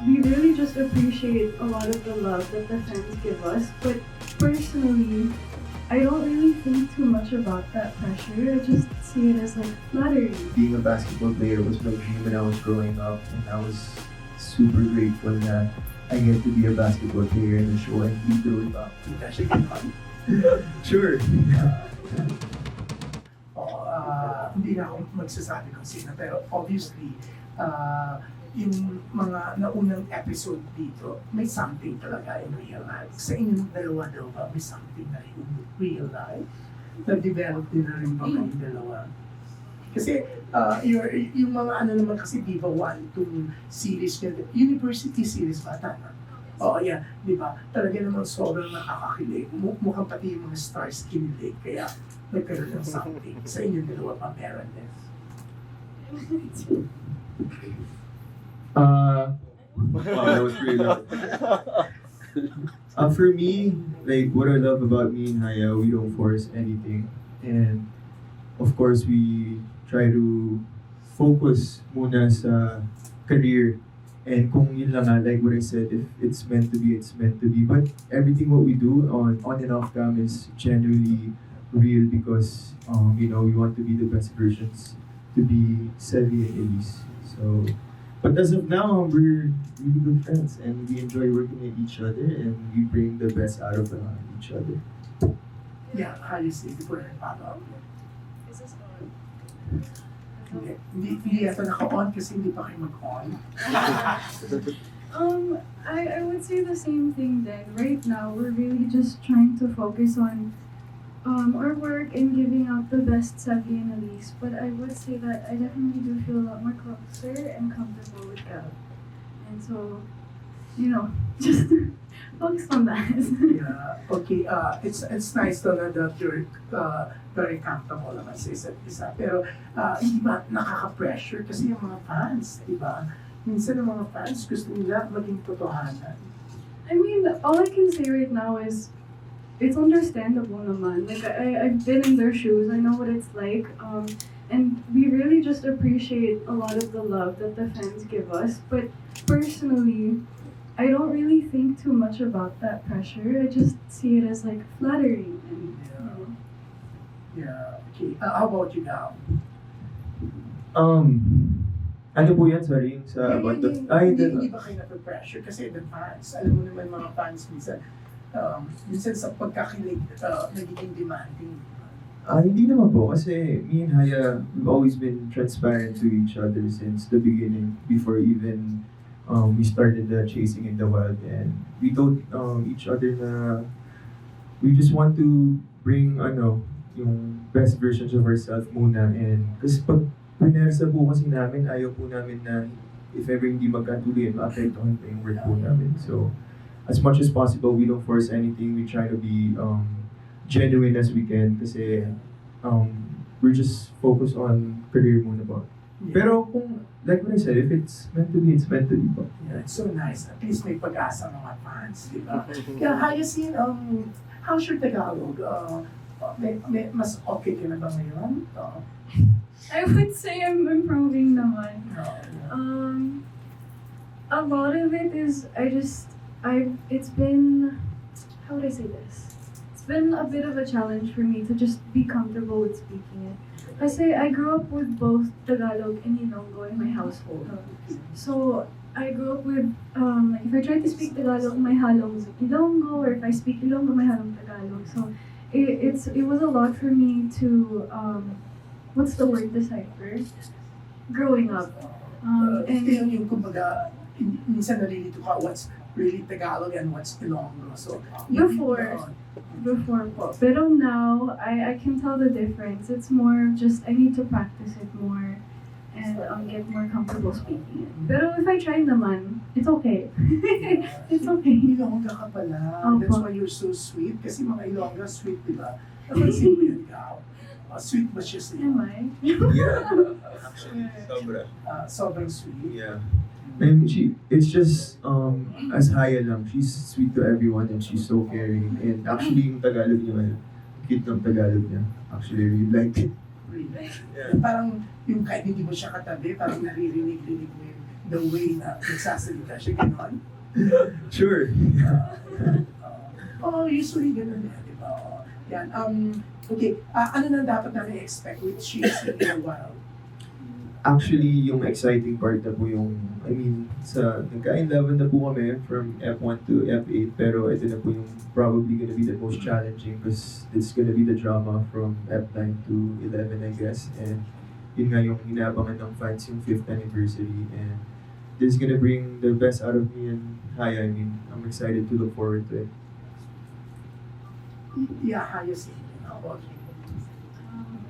we really just appreciate a lot of the love that the fans give us. But personally, I don't really think too much about that pressure. I just see it as like flattery. Being a basketball player was my dream when I was growing up, and I was super grateful that I get to be a basketball player in the show and be through it up. Actually, fun. Sure. Hindi na ako magsasabi kung sino, pero obviously, yung mga naunang episode dito, may something talaga in real life. Sa inyong dalawa daw ba, may something na in real life? Na-develop din na rin ba kayong dalawa? Kasi yung mga ano naman kasi Viva 1, itong series niya, university series ba, tama? Oo, yeah, di ba? Talaga naman sobrang nakakakilig. Mukhang pati yung mga stars kinilig, kaya nagkaroon ng something. Sa inyong dalawa pa meron din. Wow, that was pretty loud. For me, like what I love about me and Haya, we don't force anything, and of course we try to focus muna sa career. And kung yun lang nga, like what I said, if it's meant to be, it's meant to be. But everything what we do on and off cam is generally real because we want to be the best versions, to be Sevi and Elise. So, but as of now, we're really good friends and we enjoy working with each other and we bring the best out of each other. Yeah, how you say, before I follow up. Is this on? Hindi ito naka-on kasi hindi pa kayo mag-on. I would say the same thing then. Right now, we're really just trying to focus on our work and giving out the best Sevi and Elise. But I would say that I definitely do feel a lot more closer and comfortable with Gab. And so, just focus on that. Yeah, okay, it's nice to know that you're very comfortable naman sa isa't isa. Pero hindi ba nakaka-pressure kasi yung mga fans, di ba? Minsan yung mga fans gusto nila maging totohanan. I mean, all I can say right now is it's understandable naman. Like, I've been in their shoes. I know what it's like. And we really just appreciate a lot of the love that the fans give us. But personally, I don't really think too much about that pressure. I just see it as like flattering. And, Yeah, okay. How about you now? Ano po yan, sorry, sa about the... Hindi ba kayo nape-pressure? Kasi the fans, alam mo naman mga fans minsan sa pagkakilig, nagiging demanding. Hindi naman po kasi me and Haya, we've always been transparent to each other since the beginning, before even we started the Chasing in the Wild, and we told each other na we just want to bring yung best versions of ourselves muna, and kasi pag pinersa po kasi namin, ayaw po namin na if ever hindi magkatuloy, maapektuhan pa yung work po namin. So as much as possible, we don't force anything. We try to be genuine as we can kasi we're just focused on career muna po. Yeah. Pero kung, like what I said, if it's meant to be, it's meant to be po. Yeah, it's so nice. At least may pag-asa mga fans, di ba? Kaya Hyacinth, how's your Tagalog? Mas okay ka na ba ngayon? I would say I'm improving naman. No. A lot of it is it's been, how would I say this? It's been a bit of a challenge for me to just be comfortable with speaking it. Kasi I grew up with both Tagalog and Ilonggo in my household. So I grew up with, like if I try to speak Tagalog, may halong Ilonggo, or if I speak Ilonggo, may halong Tagalog. So it was a lot for me to, what's the word, decipher? Growing up. And yung kumbaga, minsan nalilito ka what's really Tagalog and what's Ilonggo. So, Before po. Pero now, I can tell the difference. It's more just, I need to practice it more and get more comfortable speaking it. Pero if I try naman, it's okay. It's okay. Ilongga ka pala. That's why you're so sweet. Kasi mga Ilongga sweet, di ba? Napansin mo yun, ikaw. Sweet ba siya sa'yo? Am I? Yeah, actually, sobra. Sobrang sweet. Yeah. And it's just, as Haya lang, she's sweet to everyone and she's so caring. And actually, yung Tagalog niya, cute ng Tagalog niya. Actually, I really like it. Really? Yeah. Parang yung kahit hindi mo siya katabi, parang naririnig-rinig mo the way na nagsasalita siya, gano'n? Sure. Usually gano'n di ba? Yan, okay, ano na dapat namin expect with Chasing in the Wild? Actually, yung exciting part na po yung, I mean, nagka-in-love na po kami from F1 to F8, pero ito na po yung probably gonna be the most challenging because it's gonna be the drama from F9 to 11, I guess. And yun nga yung inaabangan ng fans yung 5th anniversary. And this is gonna bring the best out of me and Haya. I mean, I'm excited to look forward to it. Yeah, Hyacinth, how about you?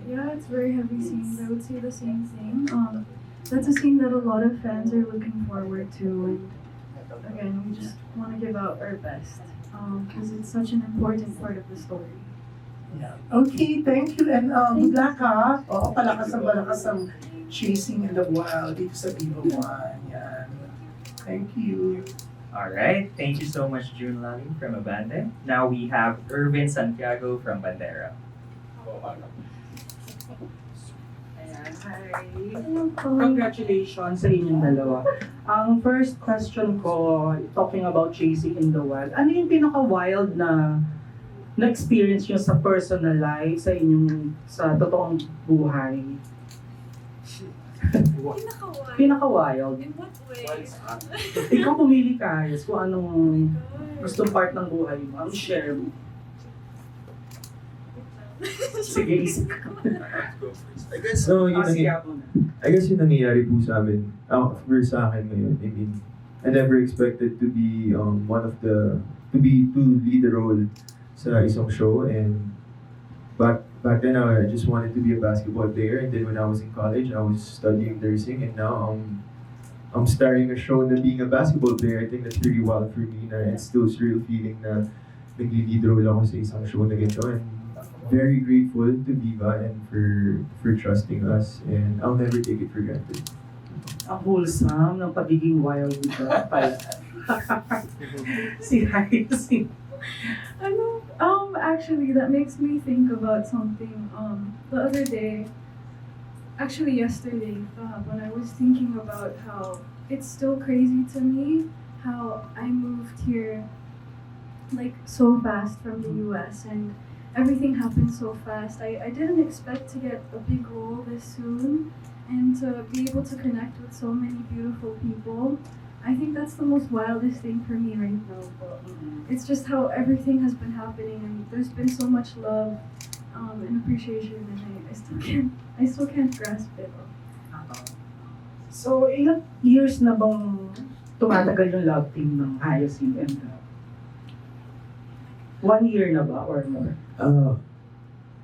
Yeah, it's very heavy scenes. I would say the same thing. That's a scene that a lot of fans are looking forward to, and again, we just want to give out our best because it's such an important part of the story. Yeah. Okay, thank you, and good luck ha. Palakas ang Chasing in the Wild dito sa Viva One. Yan. Thank you. Alright, thank you so much, June Lally from Abande. Now we have Irvin Santiago from Bandera. Ayan, hi. Congratulations sa inyong dalawa. Ang first question ko, talking about Chasing in the Wild, ano yung pinaka-wild na na-experience nyo sa personal life, sa totoong buhay? Pinaka-wild. Pinaka-wild. In what way? Ikaw pumili ka, yes, kung anong gustong part ng buhay mo. Ang share mo. Sige, isip ka. I guess, no, yun I guess yung nangyayari po sa amin, for sa akin ngayon, I mean, I never expected to be to lead the role sa isang show, and back then I just wanted to be a basketball player, and then when I was in college, I was studying nursing, and now I'm starring a show na being a basketball player. I think that's pretty wild for me, na it's still surreal feeling na nag-lead role ako sa isang show na ganito, and very grateful to Viva and for trusting us, and I'll never take it for granted. Ang wholesome ng pagiging wild dito pala. Si Hyacinth. Actually, that makes me think about something. The other day, actually yesterday, when I was thinking about how it's still crazy to me how I moved here like so fast from the US, and everything happened so fast. I didn't expect to get a big role this soon and to be able to connect with so many beautiful people. I think that's the most wildest thing for me right now. But it's just how everything has been happening, and there's been so much love and appreciation, and I still can't grasp it. So, ilang years na bang tumatagal yung love team ng Hyacinth and 1 year na ba or more?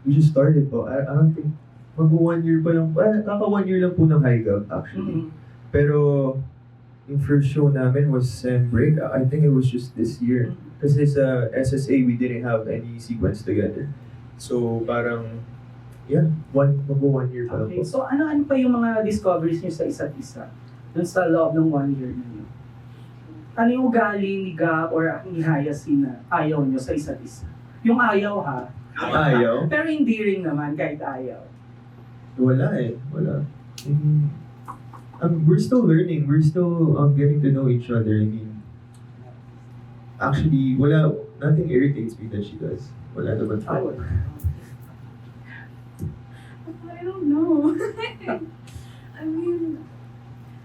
We just started po. I don't think mag-1 year pa lang. Kaka 1 year lang po ng HyGab actually. Pero yung first show namin was Break. I think it was just this year. Kasi sa SSA, we didn't have any sequence together. So parang, yeah, mag-1 year pa lang Okay, po. so ano pa yung mga discoveries niyo sa isa't isa? Dun sa loob ng 1 year na yun? Ano yung ugali ni Gab or ni Hyacinth na ayaw niyo sa isa't isa? Yung ayaw ha? Ayaw? Pero hindi rin naman kahit ayaw. Wala eh. Wala. We're still learning. We're still getting to know each other. I mean, actually, nothing irritates me that she does. Wala naman po. I don't know. I mean,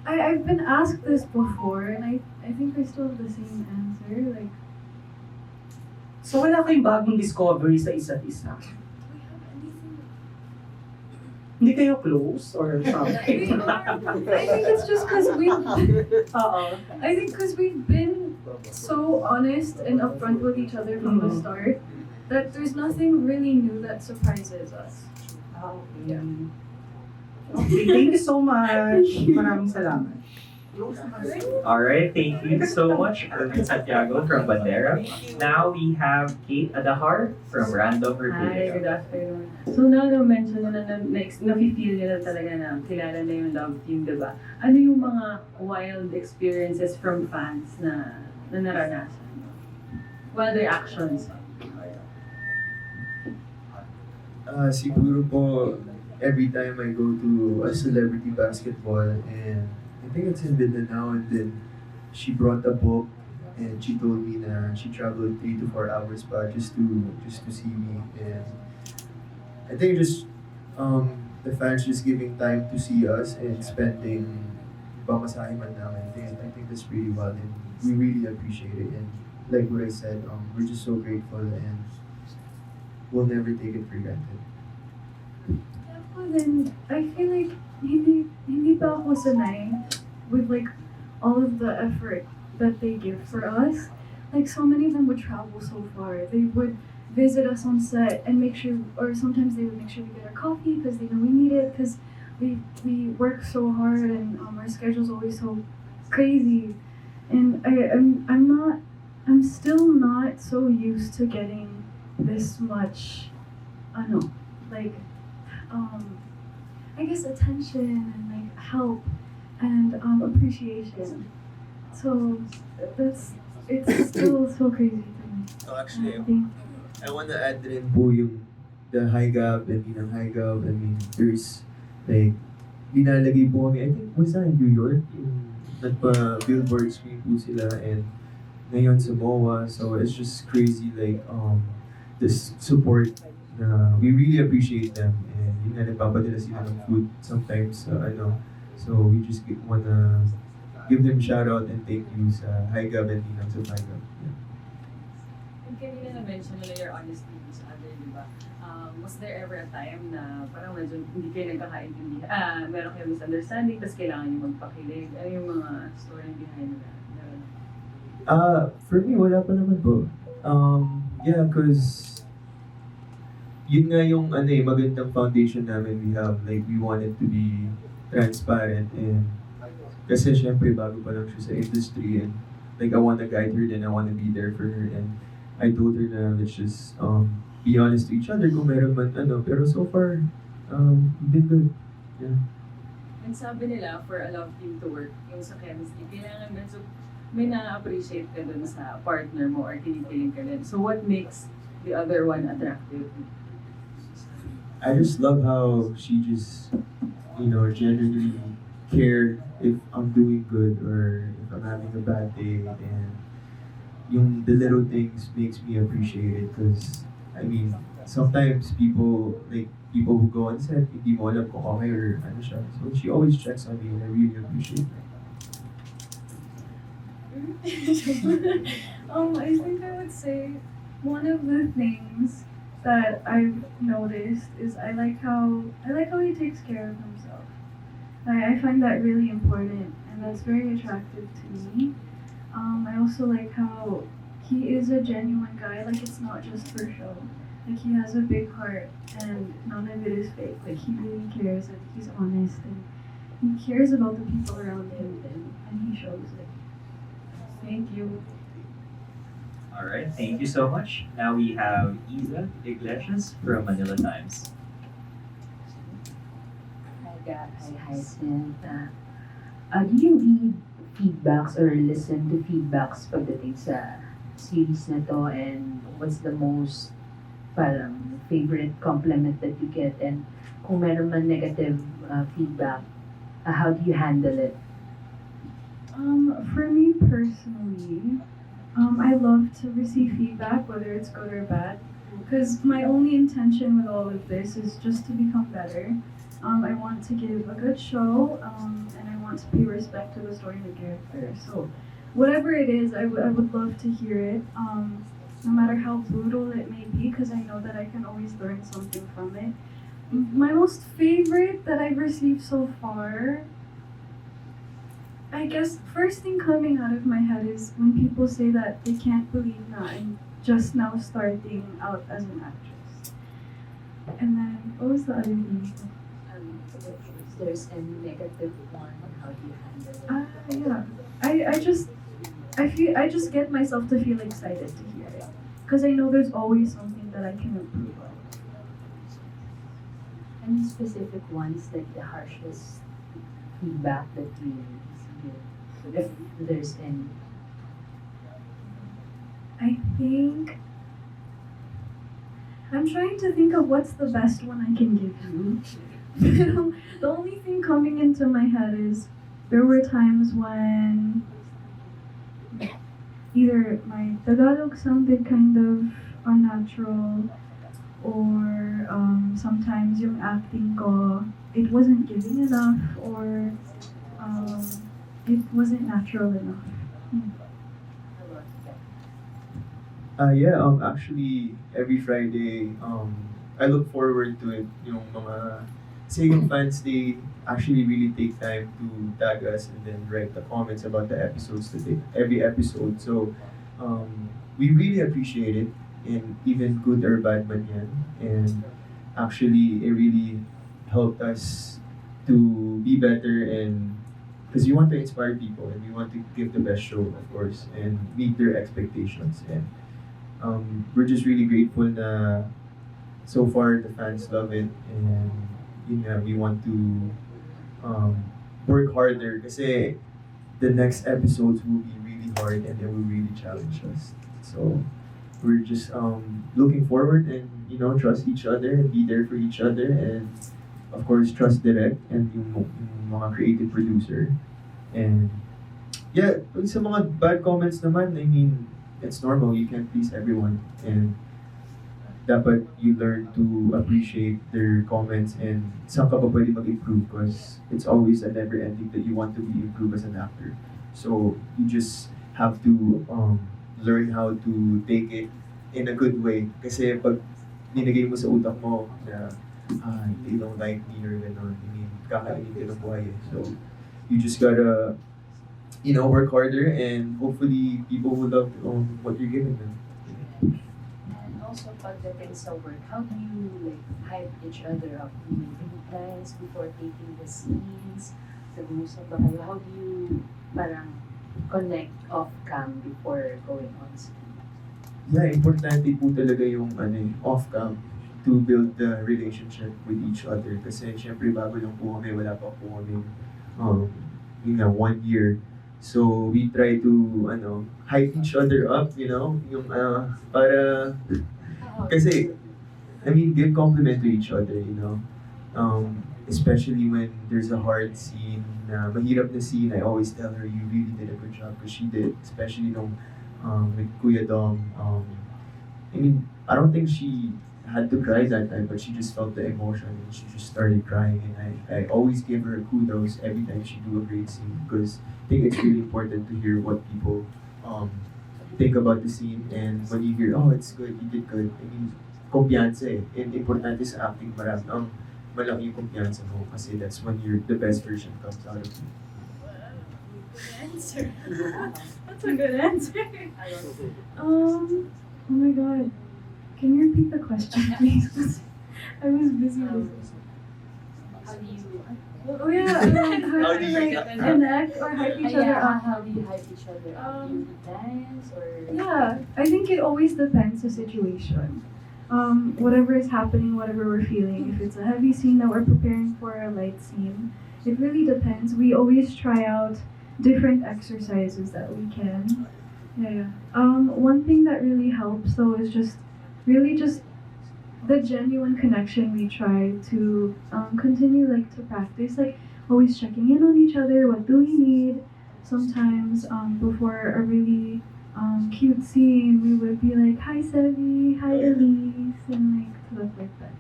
I've been asked this before, and I think I still have the same answer. Like, So wala kayong bagong discovery sa isa't isa? Do we have anything? Hindi kayo close or something? We are. I think it's just because Oo. I think because we've been so honest and upfront with each other from the start that there's nothing really new that surprises us. Okay. Okay, thank you so much. Maraming salamat. Alright, thank you so much, Irvin Santiago from Bandera. Now we have Kate Adahar from Random Hi, Republic. good afternoon. So now na-mention na na-feel nyo na talaga na kilala na yung love team, di ba? Ano yung mga wild experiences from fans na naranasan mo? Wild reactions? Siguro po, every time I go to a celebrity basketball and I think it's in Mindanao, and then she brought a book, and she told me that she traveled 3 to 4 hours pa just to see me, and I think just the fans just giving time to see us and spending pamasahe man namin. I think that's pretty well, and we really appreciate it. And like what I said, we're just so grateful, and we'll never take it for granted. Ako then, I feel like hindi pa ako sanay with like all of the effort that they give for us. Like so many of them would travel so far. They would visit us on set and make sure, or sometimes they would make sure we get our coffee because they know we need it because we work so hard and our schedule's always so crazy. And I'm still not so used to getting this much, like, I guess attention and like help and appreciation. So it's still so crazy to me. Oh, actually, I think I want to add rin po yung the HyGab and yun ang HyGab. I mean, there's like, dinalagay po kami, I think, was that in New York? Yung nagpa-billboard screen po sila, and ngayon sa MOA. So it's just crazy, like, this support na we really appreciate them. And yun nga, nagpapadala sila ng food sometimes, so we just wanna give them shout out and thank you sa HyGab and Ninang sa HyGab. Yeah. And kanina na-mention nila your honesty to each other, di ba? Was there ever a time na parang medyo hindi kayo nagkakaintindihan, meron kayong misunderstanding, tapos kailangan nyo magpakilig? Ano yung mga story behind that? Meron? For me, wala pa naman po. Yeah, cause yun nga yung magandang foundation namin we have. Like, we want it to be transparent, and kasi syempre bago pa lang siya sa industry, and like I wanna guide her, then I wanna be there for her, and I told her na let's just be honest to each other kung meron man pero so far we've been good. Yeah. And sabi nila, for a love team to work, yung sa chemistry, kailangan medyo may na-appreciate ka dun sa partner mo or kinikilig ka din. So what makes the other one attractive? I just love how she just genuinely care if I'm doing good or if I'm having a bad day, and the little things makes me appreciate it, because I mean sometimes people who go on set hindi mo alam kung okay or ano siya, so she always checks on me, and I really appreciate that. I think I would say one of the things that I've noticed is I like how he takes care of himself. I find that really important, and that's very attractive to me. I also like how he is a genuine guy. Like, it's not just for show. Like, he has a big heart, and none of it is fake. Like, he really cares, and he's honest, and he cares about the people around him, and he shows it. Thank you. Alright, thank you so much. Now we have Isa Iglesias from Manila Times. HyGab, Hyacinth. Do you read feedbacks or listen to feedbacks pagdating sa series na to, and what's the most parang favorite compliment that you get, and kung meron man negative feedback, how do you handle it? For me personally, I love to receive feedback, whether it's good or bad, because my only intention with all of this is just to become better. I want to give a good show, and I want to pay respect to the story and the character. So, whatever it is, I would love to hear it, no matter how brutal it may be, because I know that I can always learn something from it. My most favorite that I've received so far, I guess first thing coming out of my head is when people say that they can't believe that I'm just now starting out as an actress. And then, what was the other thing? If there's any negative one, how do you handle it? Yeah. I just get myself to feel excited to hear it. Because I know there's always something that I can improve on. Any specific ones, like the harshest feedback that you give, if there's any? I think I'm trying to think of what's the best one I can give you. The only thing coming into my head is there were times when either my Tagalog sounded kind of unnatural, or sometimes yung acting ko, it wasn't giving enough, or um, it wasn't natural enough. Yeah, actually, every Friday, I look forward to it. Yung mga, say yung fans, they actually really take time to tag us and then write the comments about the episodes today, every episode. So, we really appreciate it, and even good or bad man yan. And actually, it really helped us to be better, and because we want to inspire people and we want to give the best show, of course, and meet their expectations. And we're just really grateful na so far the fans love it, and yun nga, we want to work harder kasi the next episodes will be really hard and they will really challenge us. So we're just looking forward, and trust each other and be there for each other, and of course trust Direct and yung mga creative producer. And yeah, sa mga bad comments naman, I mean, it's normal, you can't please everyone, and dapat you learn to appreciate their comments and saan ka pa pwede mag-improve, because it's always a never ending that you want to be improved as an actor. So you just have to learn how to take it in a good way, kasi pag ninagay mo sa utak mo na they don't like me or gano'n, I mean, kakainin ka ng buhay eh. So you just gotta work harder, and hopefully people will love what you're giving them. And also, pagdating sa work, how do you like hype each other up? Do you make plans before taking the scenes? Nag-uusap ba kayo? How do you parang connect off-cam before going on screen? Yeah, importante po talaga yung off-cam to build the relationship with each other. Kasi syempre bago lang po kami, wala pa po kami 1 year. So we try to hype each other up, yung para kasi I mean give compliment to each other, especially when there's a hard scene, na mahirap na scene. I always tell her you really did a good job, because she did, especially nung with Kuya Dom. I mean, I don't think she had to cry that time, but she just felt the emotion and she just started crying, and I always give her kudos every time she do a great scene, because I think it's really important to hear what people think about the scene, and when you hear, oh, it's good, you did good, I mean, kumpiyansa eh. And importante sa acting, malaki yung kumpiyansa mo, kasi that's when the best version comes out of you. Good answer. That's a good answer. Oh my god. Can you repeat the question, please? I was busy listening. How do you Oh yeah, how do you like connect or hype each other up? how do you hype each other up? Do you dance or Yeah, I think it always depends the situation. Whatever is happening, whatever we're feeling, if it's a heavy scene that we're preparing for, a light scene, it really depends. We always try out different exercises that we can. Yeah. One thing that really helps though is just the genuine connection we try to continue to practice, always checking in on each other. What do we need? Sometimes before a really cute scene, we would be like, "Hi Sevi, hi Elise," and stuff like that.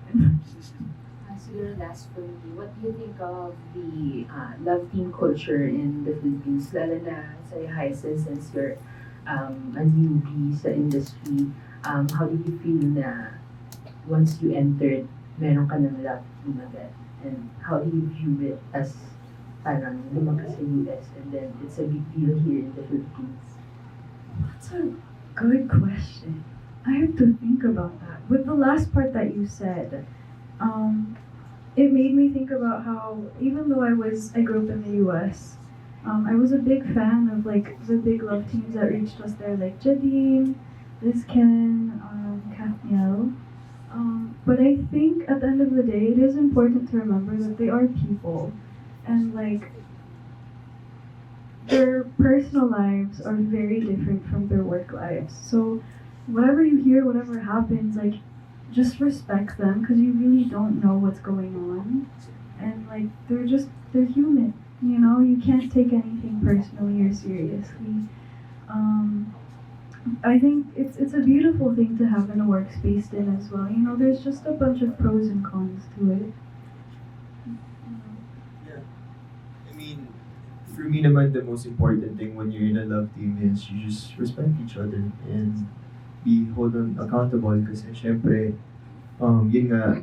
Siguro last for me, what do you think of the love team culture in the Philippines? Lalo na sa Hyacinth, since you're a newbie sa industry, how did you feel na once you entered, meron ka ng love team agad? And how do you view it as parang lumaki sa US and then it's a big deal here in the Philippines? That's a good question. I have to think about that. With the last part that you said, it made me think about how even though I grew up in the US, I was a big fan of the big love teams that reached us there, like Jadine, Liz Ken, Kathniel. But I think at the end of the day, it is important to remember that they are people, and their personal lives are very different from their work lives. So whatever you hear, whatever happens, just respect them, because you really don't know what's going on, and they're human. You know, you can't take anything personally or seriously. Um, I think it's a beautiful thing to have in a workspace then as well. You know, there's just a bunch of pros and cons to it. Yeah. I mean, for me naman, the most important thing when you're in a love team is you just respect each other and be hold on accountable kasi syempre, yun nga,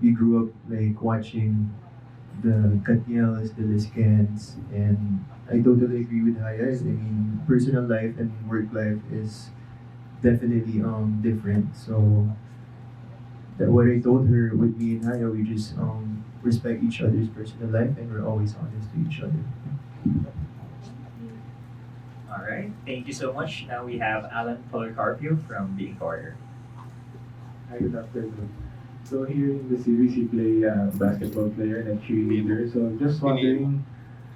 we grew up like watching the Katniels, the Liskans, and I totally agree with Haya. I mean, personal life and work life is definitely different. So that what I told her with me and Haya, we just respect each other's personal life and we're always honest to each other. All right, thank you so much. Now we have Alan Policarpio from Being Corner. Hi, good afternoon. So here in the series, you play a basketball player and a cheerleader. So just wondering,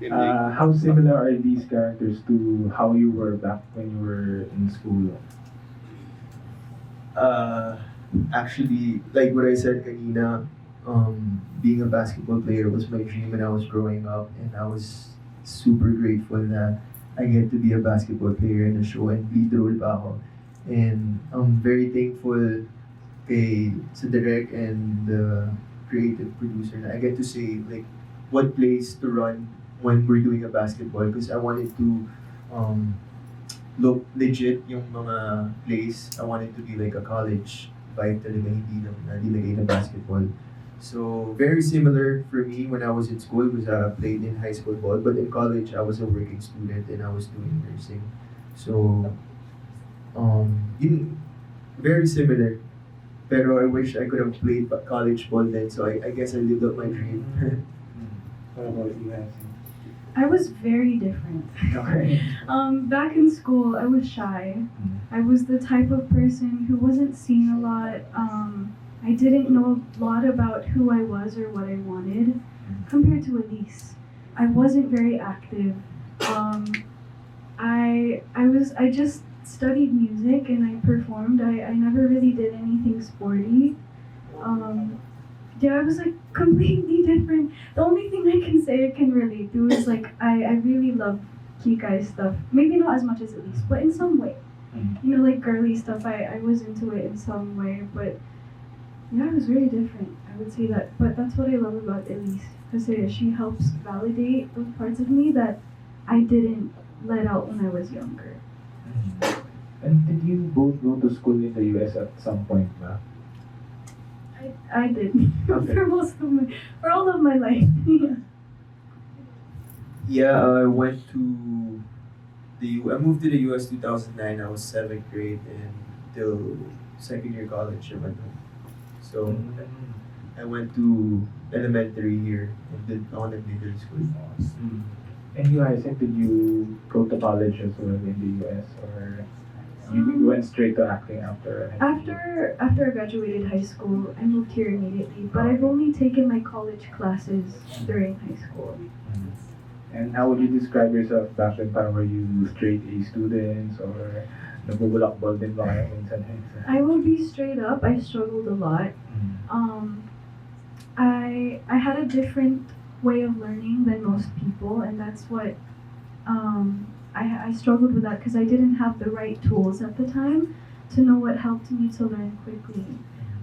how similar are these characters to how you were back when you were in school? Uh, Actually, like what I said kanina, being a basketball player was my dream when I was growing up, and I was super grateful that I get to be a basketball player in the show and lead role pa ako. And I'm very thankful kay sa direct and the creative producer na I get to say like what plays to run when we're doing a basketball because I wanted to um, look legit yung mga plays. I wanted to be like a college vibe talaga, hindi lang nilagay na basketball. So, very similar for me when I was in school because I played in high school ball. But in college, I was a working student and I was doing nursing. So, very similar. Pero I wish I could have played college ball then. So, I guess I lived up my dream. What about you, Hyacinth? I was very different. Okay. Back in school, I was shy. I was the type of person who wasn't seen a lot. I didn't know a lot about who I was or what I wanted compared to Elise. I wasn't very active. I just studied music and I performed. I never really did anything sporty. Yeah, I was like completely different. The only thing I can say I can relate to is like I really love Kikai's stuff. Maybe not as much as Elise, but in some way. You know, like girly stuff, I was into it in some way, but yeah, it was very different. I would say that. But that's what I love about Elise. Because she helps validate those parts of me that I didn't let out when I was younger. And did you both go to school in the US at some point, ba? I did. Okay. For all of my life. Yeah. Yeah, I went to I moved to the US 2009. I was 7th grade and till second year college I went home. So I went to elementary here and did on and middle school. And you, Hyacinth, did you go to college as well in the US or you went straight to acting after? After I graduated high school, I moved here immediately. But I've only taken my college classes during high school. And how would you describe yourself back then? Parang were you straight A students or nabubulakbol din ba kayo minsan? I will be straight up. I struggled a lot. I had a different way of learning than most people, and that's what I struggled with that because I didn't have the right tools at the time to know what helped me to learn quickly.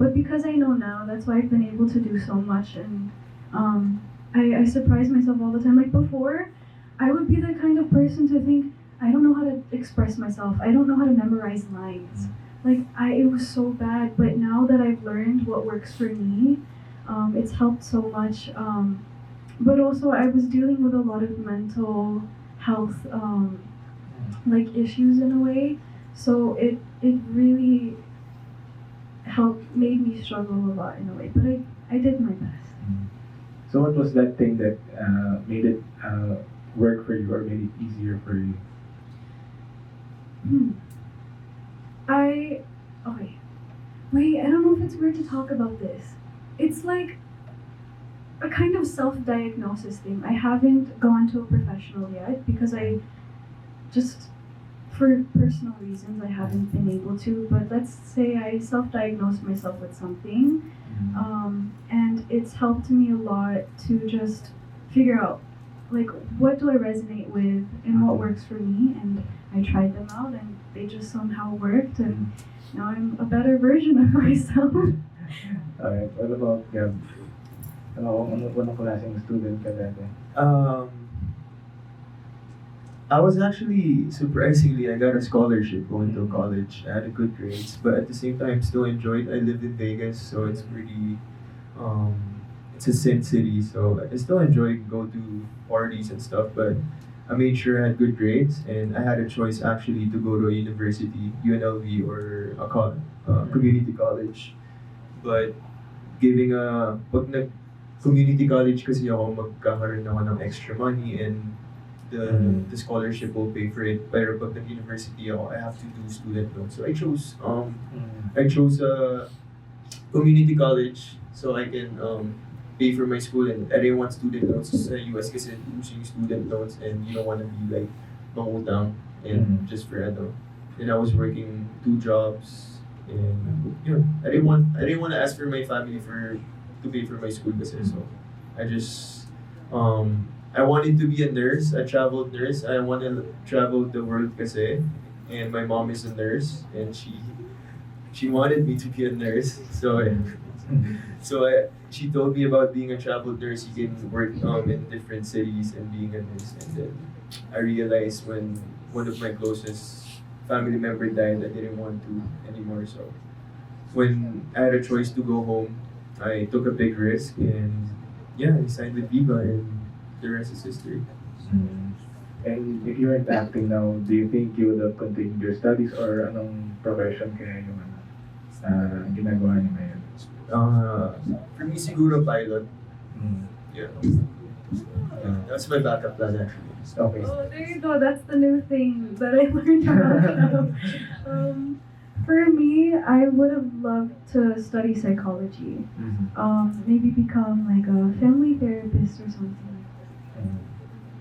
But because I know now, that's why I've been able to do so much, and I surprise myself all the time. Like before, I would be the kind of person to think, I don't know how to express myself. I don't know how to memorize lines. Like it was so bad. But now that I've learned what works for me, it's helped so much. But also, I was dealing with a lot of mental health like issues in a way. So it really made me struggle a lot in a way. But I did my best. So what was that thing that made it work for you or made it easier for you? Wait, I don't know if it's weird to talk about this. It's like a kind of self-diagnosis thing. I haven't gone to a professional yet because I just, for personal reasons, I haven't been able to. But let's say I self-diagnosed myself with something, and it's helped me a lot to just figure out like what do I resonate with and what works for me, and I tried them out and they just somehow worked, and now I'm a better version of myself. Alright, what about Gab? Anong klaseng student ka dati? I was actually surprisingly I got a scholarship going to college. I had good grades, but at the same time still enjoyed. I lived in Vegas, so it's pretty it's a sin city, so I still enjoy go to parties and stuff, but I made sure I had good grades, and I had a choice actually to go to a university, UNLV or a community college. But pag nag community college kasi ako, magkakaroon ako ng extra money and the scholarship will pay for it. Pero pag nag-university ako, I have to do student loan. So I chose a community college so I can pay for my school, and I didn't want student loans sa US kasi using student loans and you don't want to be like mangutang and just for and I was working 2 jobs and I didn't want to ask for my family to pay for my school kasi, so I just I wanted to be a nurse, a travel nurse. I want to travel the world kasi, and my mom is a nurse and she wanted me to be a nurse, so she told me about being a travel nurse. You can work in different cities and being a nurse. And then I realized when one of my closest family member died, I didn't want to anymore. So when I had a choice to go home, I took a big risk and I signed with Viva, and the rest is history. And if you weren't acting now, do you think you would have continued your studies, or anong profession kaya yung ginagawa niyo ngayon? For me, siguro pilot. Yeah. That's my backup plan actually. Okay. Oh, there you go. That's the new thing that I learned about now. For me, I would have loved to study psychology. Maybe become like a family therapist or something.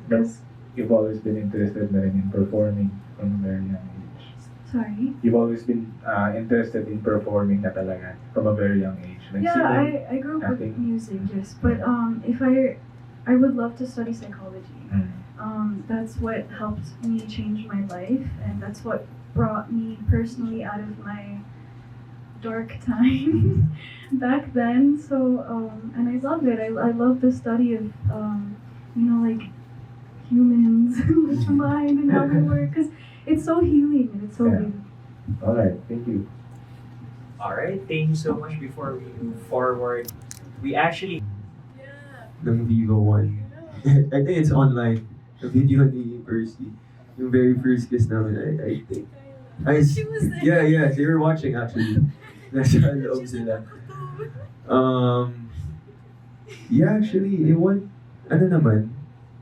But you've always been interested na rin in performing from a very young age. Sorry? You've always been interested in performing na talaga from a very young age. Like Yeah, singing, I grew up with acting. music, yes. But if I would love to study psychology. That's what helped me change my life, and that's what brought me personally out of my dark time back then. So and I love it. I love the study of like humans, the mind, and how we work, because it's so healing and it's so Yeah. beautiful. Alright, thank you. Alright, thank you so much. Before we move forward, we actually Ng Viva 1. I think it's online. The video ni Percy. Yung very first kiss namin, I think. She was there. Yeah, they were watching actually. Nasa loob sila. Yeah, actually, it went,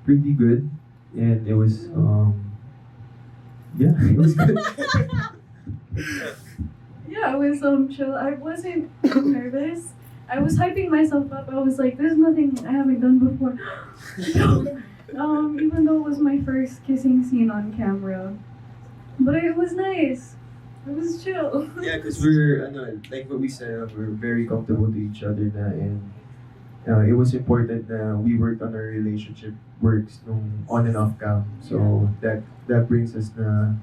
pretty good. And it was, it was good. Yeah, it was chill. I wasn't nervous. I was hyping myself up. I was like, there's nothing I haven't done before. Even though it was my first kissing scene on camera. But it was nice. It was chill. Yeah, because we're, like what we said, we're very comfortable to each other na, and it was important na we worked on our relationship works nung on and off cam. So that brings us na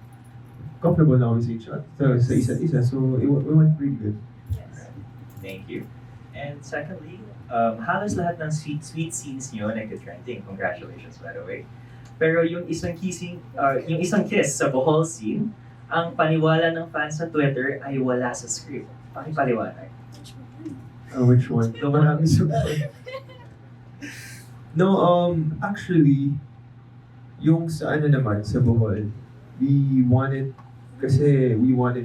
comfortable na kami sa each other, sa isa't isa. So it went pretty good. Yes. Thank you. And secondly, halos lahat ng sweet scenes nyo nag-trending. Congratulations, by the way. Pero yung isang kiss sa Bohol scene, ang paniwala ng fans sa Twitter ay wala sa script. Pakipaliwanag. Which one? The one- Marami sa No, actually, yung sa naman, sa Bohol, we wanted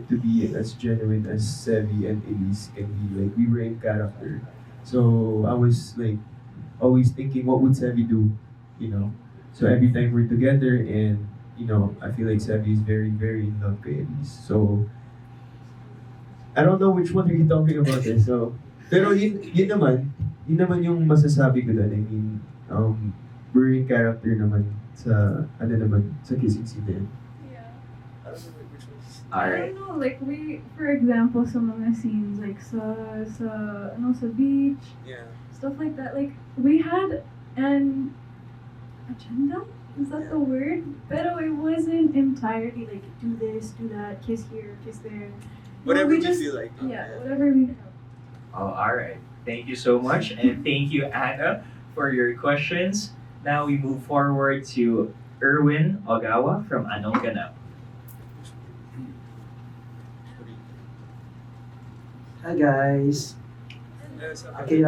to be as genuine as Sevi and Elise can be. Like, we were in character. So, I was like, always thinking, what would Sevi do? So every time we're together and, I feel like Sevi is very, very in love with Elise. So, I don't know which one are you talking about eh. So, pero yun naman yung masasabi ko doon. I mean, we're in character naman sa kissing scene na yun. Yeah. I Alright. don't know, like for example, some mga scenes like sa beach, Yeah. stuff like that. Like we had an agenda? Is that the word? Pero it wasn't entirely like do this, do that, kiss here, kiss there. Whatever we we just feel like. Yeah, whatever we Oh, alright. Thank you so much. And thank you, Anna, for your questions. Now we move forward to Erwin Ogawa from Anong Ganap. Hi guys. Okay,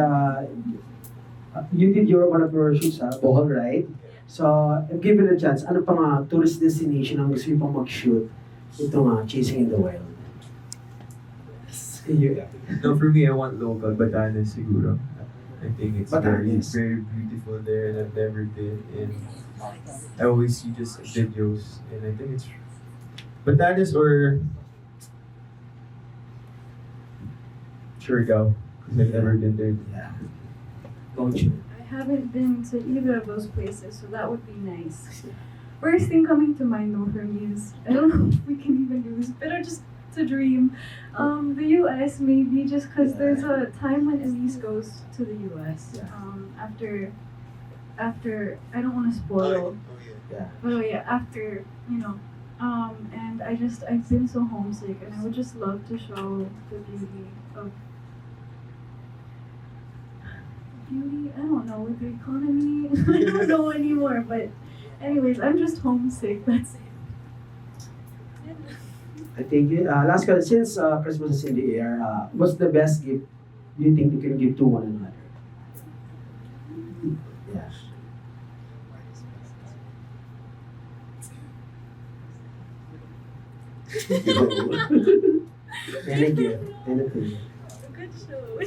you did one of your shoots, Bohol, right? So, if given a chance, ano pang tourist destination ang gusto niyo pang mag-shoot itong Chasing in the Wild? Yeah. No, for me, I want local Batanes siguro. I think it's very, Batanes. very beautiful there, and I've never been. And I always see just videos, and I think it's Batanes or Surigao, because I've never been there. Yeah. Don't you? I haven't been to either of those places, so that would be nice. First thing coming to mind though for me is I don't know if we can even do this, but just to dream. The US maybe just because there's a time when Elise goes to the US. After I don't want to spoil. Yeah. But after and I've been so homesick, and I would just love to show the beauty. I don't know, with the economy, I don't know anymore, but anyways, I'm just homesick, that's it. I think, last question, since Christmas is in the air, what's the best gift you think you can give to one another? Yeah. Any gift, anything. Good show.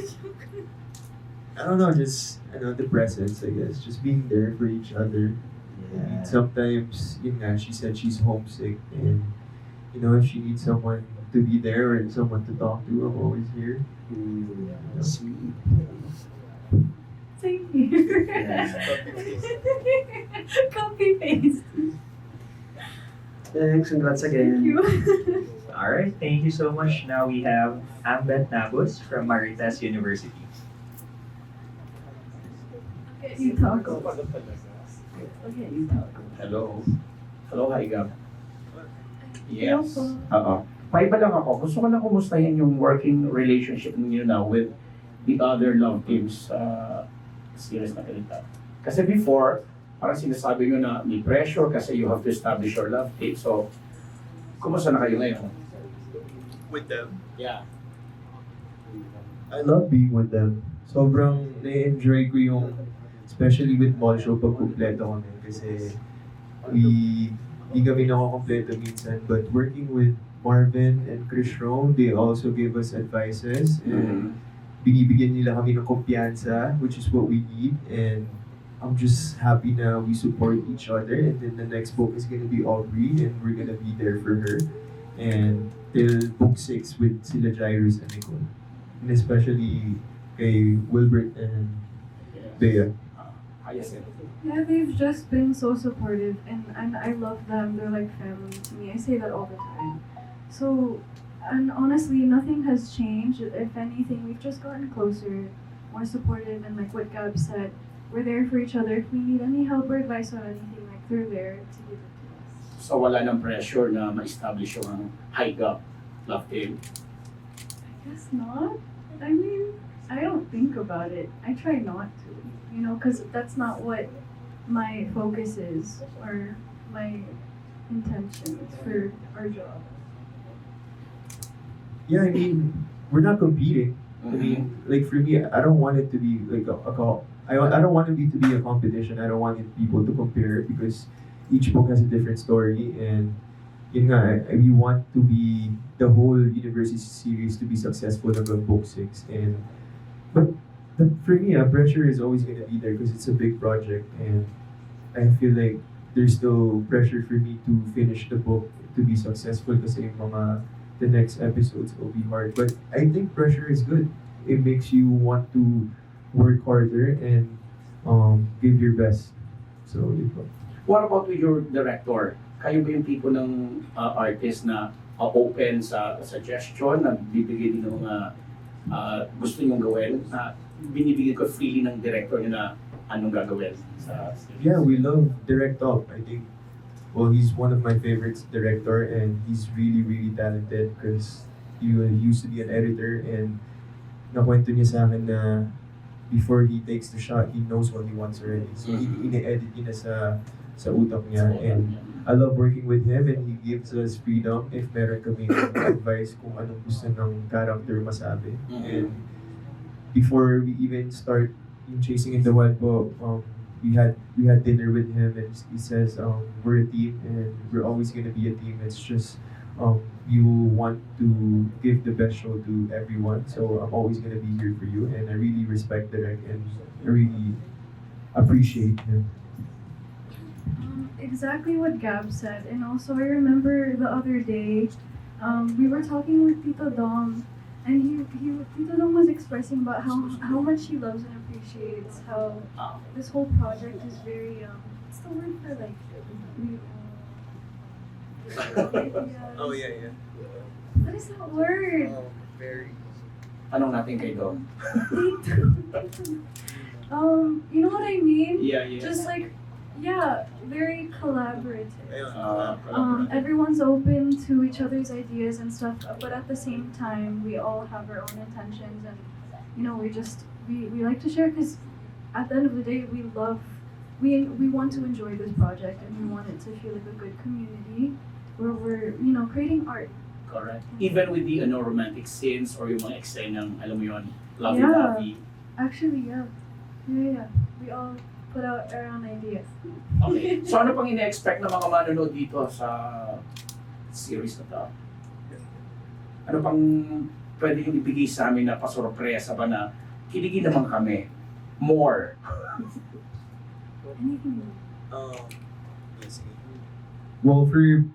I don't know, just the presence, I guess, just being there for each other. I mean, Yeah. sometimes, she said she's homesick, and if she needs someone to be there or someone to talk to, I'm always here. Sweet. Same here. Copy paste. Thanks, congrats again. Thank you. Alright, thank you so much. Now we have Ambet Nabus from Marites University. You talk. Okay, you talk. Hello. Hello, HyGab. Yes. Hello Oo. Paiba lang ako. Gusto ko lang kumustahin yung working relationship niyo now with the other love teams sa series na ganito. Kasi before, parang sinasabi nyo na may pressure kasi you have to establish your love team. So, kumusta na kayo ngayon? With them? Yeah. I love being with them. Sobrang na-enjoy ko yung, especially with mall show, pag kumpleto kami. Kasi di kami nakakompleto minsan. But working with Marvin and Chris Rome, they also gave us advices. And binibigyan nila kami ng kumpiyansa, which is what we need. And I'm just happy na we support each other. And then the next book is gonna be Aubrey, and we're gonna be there for her. And till book 6 with sila Jairus and Nicole. And especially kay Wilbert and Bea. Hyacinth. Yeah, they've just been so supportive, and I love them. They're like family to me. I say that all the time. So, and honestly, nothing has changed. If anything, we've just gotten closer, more supportive, and like what Gab said, we're there for each other. If we need any help or advice on anything, like they're there to give it to us. So, wala ng pressure na ma-establish yung HyGab love team. I guess not. I mean, I don't think about it. I try not to, because that's not what my focus is or my intentions for our job. Yeah, I mean, we're not competing. I mean, like for me, I don't want it to be like I don't want it to be a competition. I don't want people to compare because each book has a different story, and we want to be the whole university series to be successful hanggang book 6. But for me, pressure is always gonna be there because it's a big project, and I feel like there's still pressure for me to finish the book to be successful kasi the next episodes will be hard. But I think pressure is good. It makes you want to work harder and give your best. So, What about with your director? Kayo ba yung tipo ng artist na open sa suggestion, na bibigay din ng mga gusto nyong gawin, na binibigyan ko freely ng director nyo na anong gagawin sa series? Yeah, we love Direct Talk. I think, well, he's one of my favorites director, and he's really, really talented because he used to be an editor, and nakwento niya sa akin na before he takes the shot, he knows what he wants already. So, ine-edit niya na sa utak niya, and I love working with him, and he gives us freedom if meron kami advice kung anong gusto ng character masabi. And before we even start yung Chasing in the Wild po, we had dinner with him, and he says we're a team and we're always gonna be a team. It's just you want to give the best show to everyone, so I'm always gonna be here for you, and I really respect Derek and I really appreciate him. Exactly what Gab said, and also I remember the other day, we were talking with Tito Dom, and Tito Dom was expressing about how much he loves and appreciates how this whole project is very what's the word for like Oh yeah. what is that word? Very. Tanong natin kay Dom. You know what I mean? Yeah. Just like, yeah, very collaborative. Collaborative. Everyone's open to each other's ideas and stuff, but at the same time, we all have our own intentions, and we like to share because at the end of the day, we want to enjoy this project, and we want it to feel like a good community where we're creating art. Correct. Even with the romantic scenes or yung mga eksenang, alam mo yun, lovey-dovey. Actually, yeah. We all put out our own ideas. Okay. So ano pang ina-expect ng mga manonood dito sa series na to? Ano pang pwede yung ibigay sa amin na pasorpresa ba na kiligin naman kami? More. Anything. Well, for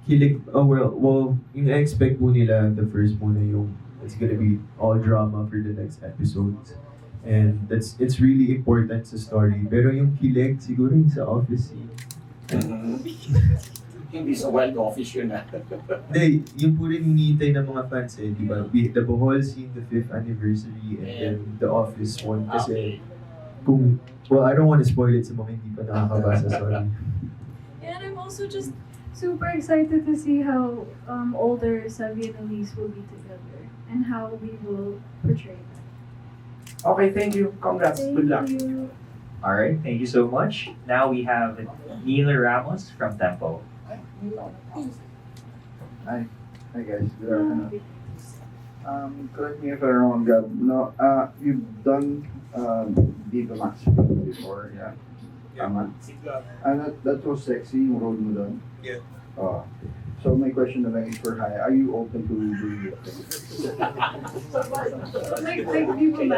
kilig, yung expect po nila, the first muna yung it's gonna be all drama for the next episodes. And it's really important sa story. Pero yung kilig, siguro yung sa office scene. Hindi sa Wild Office yun Hindi, yun po rin hinihintay ng mga fans eh, di ba? The Bohol scene, the 5th anniversary, and then the office one. Kasi I don't want to spoil it sa mga hindi pa nakakabasa, sorry. And I'm also just super excited to see how older Savi and Elise will be together and how we will portray that. Okay, thank you. Congrats. Good luck. Thank you. All right, thank you so much. Now we have Neela Ramos from Tempo. Hi guys. Good afternoon. Correct me if I'm wrong, Gab. No, you've done Viva Max before, yeah? Tama? That was sexy, yung role mo doon? Yeah. So my question na lang is for Haya, are you open to doing it? Like people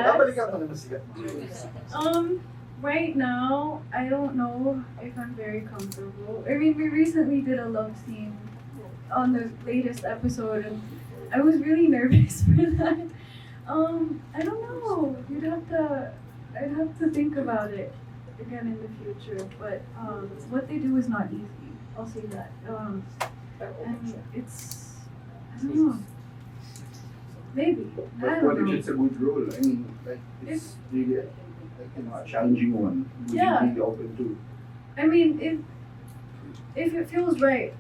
right now, I don't know if I'm very comfortable. I mean, we recently did a love scene on the latest episode, and I was really nervous for that. I don't know. I'd have to think about it again in the future. But what they do is not easy. I'll say that. And it's, I don't know. Maybe. I What don't if know. it's a good role? I mean, like, it's really a challenging one. Would Yeah. you be open to? I mean, if it feels right,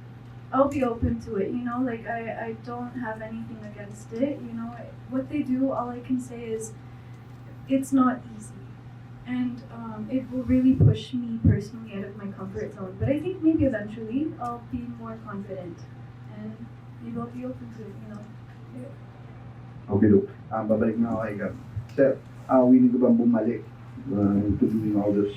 I'll be open to it. Like I don't have anything against it. What they do, all I can say is, it's not easy, and it will really push me personally out of my comfort zone. But I think maybe eventually I'll be more confident, and maybe I'll be open to it. Okay, look. Babalik na ako kay Gab. Sir, willing ka bang bumalik to doing all those,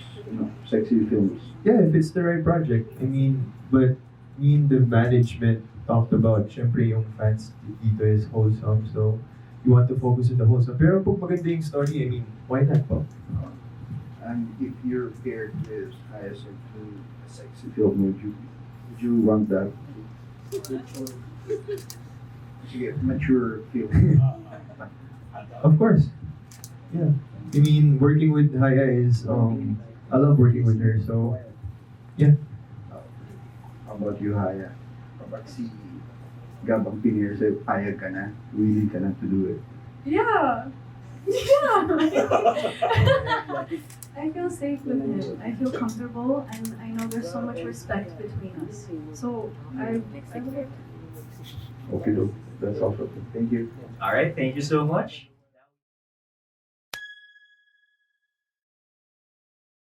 sexy films? Yeah, if it's the right project. I mean, but me and the management talked about, syempre yung fans dito is wholesome, so you want to focus on the wholesome. Pero pag maganda yung story, I mean, why not po? And if you're paired with Hyacinth in a sexy film, would you want that? Sige, mature film. Of course. Yeah. I mean, working with Haya is, I love working with her, so, yeah. How about you, Haya? Kapag si Gab ang pinir sa'yo, payag ka na, willing ka na to do it. Yeah. Yeah. I feel safe with him. I feel comfortable, and I know there's so much respect between us. So I would like to. Okay, look, that's all from me. Thank you. All right, thank you so much.